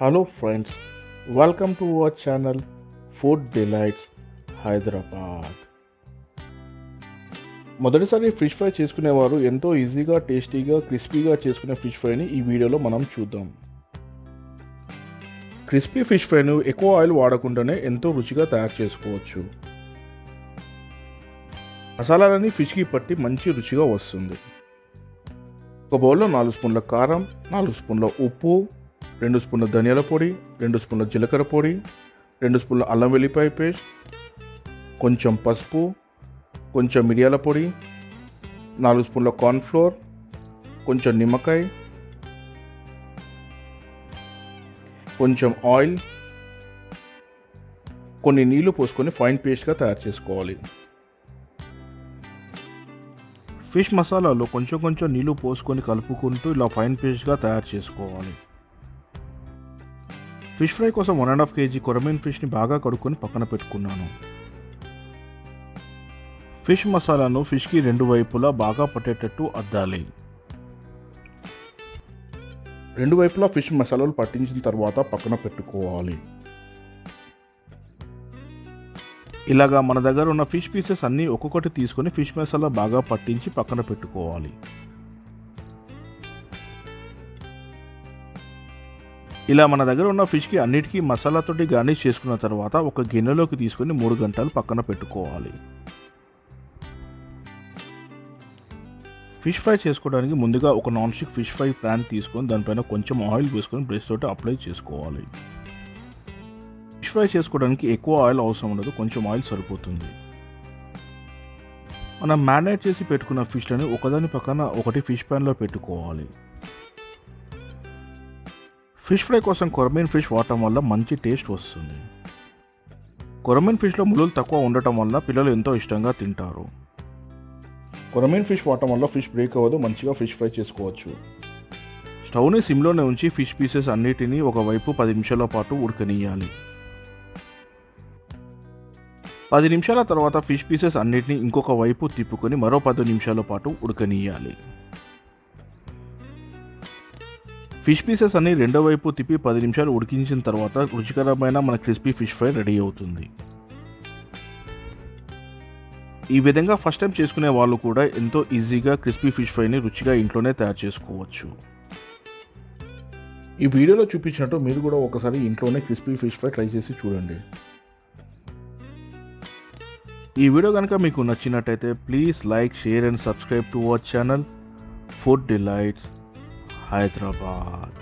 Hello friends, welcome to our channel Food Delights Hyderabad. మొదటిసారి fish fry చేసుకునేవారు ఎంతో ఈజీగా, టేస్టీగా, క్రిస్పీగా చేసుకునే ఫిష్ ఫ్రైని ఈ వీడియోలో మనం చూద్దాం. క్రిస్పీ ఫిష్ ఫ్రైను ఎక్కువ ఆయిల్ వాడకుండానే ఎంతో రుచిగా తయారు చేసుకోవచ్చు. మసాలాలని ఫిష్కి పట్టి మంచి రుచిగా వస్తుంది. ఒక బౌల్లో 4 స్పూన్ల కారం, 4 స్పూన్ల ఉప్పు, 2 స్పూన్ల ధనియాల పొడి, 2 స్పూన్ల జీలకర్ర పొడి, 2 స్పూన్ల అల్లం వెల్లిపాయ పేస్ట్, కొంచెం పసుపు, కొంచెం మిరియాల పొడి, 4 స్పూన్ల కార్న్ఫ్లోర్, కొంచెం నిమ్మకాయ, కొంచెం ఆయిల్, కొన్ని నీళ్లు పోసుకొని ఫైన్ పేస్ట్గా తయారు చేసుకోవాలి. ఫిష్ మసాలాలో కొంచెం నీళ్లు పోసుకొని కలుపుకుంటూ ఇలా ఫైన్ పేస్ట్గా తయారు చేసుకోవాలి. ఫిష్ ఫ్రై కోసం 1.5 kg కొరమీన్ ఫిష్ని బాగా కడుక్కొని పక్కన పెట్టుకున్నాను. ఫిష్ మసాలాను ఫిష్కి 2 వైపులా బాగా పట్టేటట్టు అద్దాలి. 2 వైపులా ఫిష్ మసాలాలు పట్టించిన తర్వాత పక్కన పెట్టుకోవాలి. ఇలాగా మన దగ్గర ఉన్న ఫిష్ పీసెస్ అన్నీ ఒక్కొక్కటి తీసుకొని ఫిష్ మసాలా బాగా పట్టించి పక్కన పెట్టుకోవాలి. ఇలా మన దగ్గర ఉన్న ఫిష్కి అన్నిటికీ మసాలాతోటి గార్నిష్ చేసుకున్న తర్వాత ఒక గిన్నెలోకి తీసుకొని 3 గంటలు పక్కన పెట్టుకోవాలి. ఫిష్ ఫ్రై చేసుకోవడానికి ముందుగా ఒక non stick fish fry pan తీసుకొని దానిపైన కొంచెం ఆయిల్ వేసుకొని బ్రష్ తోటి అప్లై చేసుకోవాలి. ఫిష్ ఫ్రై చేసుకోవడానికి ఎక్కువ ఆయిల్ అవసరం ఉండదు, కొంచెం ఆయిల్ సరిపోతుంది. మనం మ్యారినేట్ చేసి పెట్టుకున్న ఫిష్లని ఒకదాని పక్కన ఒకటి ఫిష్ ప్యాన్లో పెట్టుకోవాలి. ఫిష్ ఫ్రై కోసం కొరమీన్ ఫిష్ వాడటం వల్ల మంచి టేస్ట్ వస్తుంది. కొరమీన్ ఫిష్లో ముళ్ళులు తక్కువ ఉండటం వల్ల పిల్లలు ఎంతో ఇష్టంగా తింటారు. కొరమీన్ ఫిష్ వాడటం వల్ల ఫిష్ బ్రేక్ అవ్వదు, మంచిగా ఫిష్ ఫ్రై చేసుకోవచ్చు. స్టవ్ని సిమ్లోనే ఉంచి ఫిష్ పీసెస్ అన్నిటినీ ఒకవైపు 10 నిమిషాల పాటు ఉడకనియాలి. 10 నిమిషాల తర్వాత ఫిష్ పీసెస్ అన్నిటినీ ఇంకొక వైపు తిప్పుకొని మరో 10 నిమిషాల పాటు ఉడకనియాలి. ఫిష్ పీసెస్ అన్ని రెండో వైపు తిప్పి 10 నిమిషాలు ఉడికించిన తర్వాత రుచికరమైన మన క్రిస్పీ ఫిష్ ఫ్రై రెడీ అవుతుంది. ఈ విధంగా ఫస్ట్ టైం చేసుకునే వాళ్ళు కూడా ఎంతో ఈజీగా క్రిస్పీ ఫిష్ ఫ్రైని రుచిగా ఇంట్లోనే తయారు చేసుకోవచ్చు. ఈ వీడియోలో చూపించినట్టు మీరు కూడా ఒకసారి ఇంట్లోనే క్రిస్పీ ఫిష్ ఫ్రై ట్రై చేసి చూడండి. ఈ వీడియో కనుక మీకు నచ్చినట్టయితే please like, share and subscribe to our channel food delights Hyderabad.